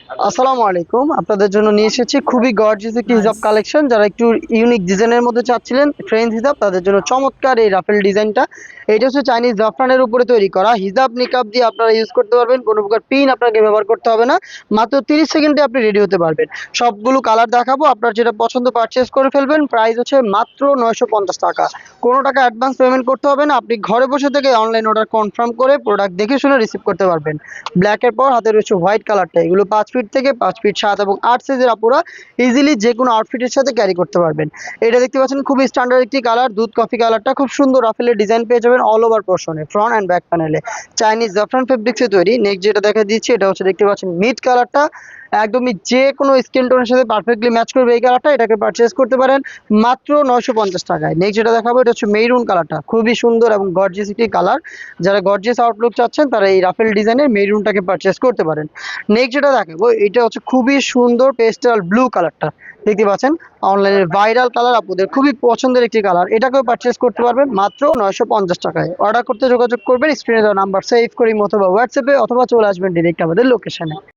আসসালামু আলাইকুম। আপনাদের জন্য নিয়ে এসেছি খুবই গর্জিয়াস একটি হিজাব নাইস। কালেকশন। যারা একটু ইউনিক ডিজাইনের মধ্যে চাচ্ছিলেন ফ্রেঞ্চ হিজাব, তাদের জন্য চমৎকার এই রাফেল ডিজাইনটা। এটা হচ্ছে চাইনিজ জাফরানের উপরে তৈরি করা হিজাব নিকাব দিয়ে আপনারা ইউজ করতে পারবেন। কোনো প্রকার পিন আপনাকে ব্যবহার করতে হবে না। মাত্র 30 সেকেন্ডে আপনি রেডি হতে পারবেন। সবগুলো কালার দেখাবো, আপনার যেটা পছন্দ পারচেজ করে ফেলবেন। প্রাইস হচ্ছে মাত্র 950 টাকা। কোনো টাকা অ্যাডভান্স পেমেন্ট করতে হবে না। আপনি ঘরে বসে থেকে অনলাইন অর্ডার কনফার্ম করে প্রোডাক্ট দেখে শুনে রিসিভ করতে পারবেন। ব্ল্যাকের পর হাতে রয়েছে হোয়াইট কালারটা। এগুলো 5 ফিট থেকে 5 ফিট 7 এবং 8 সাইজের আপুরা ইজিলি যে কোনো আউটফিটের সাথে ক্যারি করতে পারবেন। এটা দেখতে পাচ্ছেন খুবই স্ট্যান্ডার্ড একটি কালার, দুধ কফি কালারটা। খুব সুন্দর রাফেলের ডিজাইন পেয়ে যাবেন অল ওভার পোর্শনে, ফ্রন্ট অ্যান্ড ব্যাক প্যানেলে। চাইনিজ জাফরান ফেব্রিক্সে তৈরি। নেক্সট যেটা দেখা দিচ্ছি এটা হচ্ছে দেখতে পাচ্ছেন মিড কালারটা। একদমই যে কোনো স্কিন টোনের সাথে পারফেক্টলি ম্যাচ করবে এই কালারটা। এটাকে পারচেজ করতে পারেন মাত্র 950 টাকায়। নেক্সট যেটা দেখাবো এটা হচ্ছে মেরুন কালারটা। খুবই সুন্দর এবং গর্জিয়াস একটি কালার। যারা গর্জিয়াস আউটলুক চাচ্ছেন তারা এই রাফেল ডিজাইনের মেরুনটাকে পারচেজ করতে পারেন। নেক্সট যেটা দেখাবো এটা হচ্ছে খুবই সুন্দর পেস্টাল ব্লু কালারটা। দেখতে পাচ্ছেন অনলাইনের ভাইরাল কালার, আপনাদের খুবই পছন্দের একটি কালার। এটাকেও পারচেজ করতে পারবেন মাত্র 950 টাকায়। অর্ডার করতে যোগাযোগ করবেন স্ক্রিনে দেওয়া নাম্বার সেভ করে অথবা হোয়াটসঅ্যাপে, অথবা চলে আসবেন ডিরেক্ট আমাদের লোকেশনে।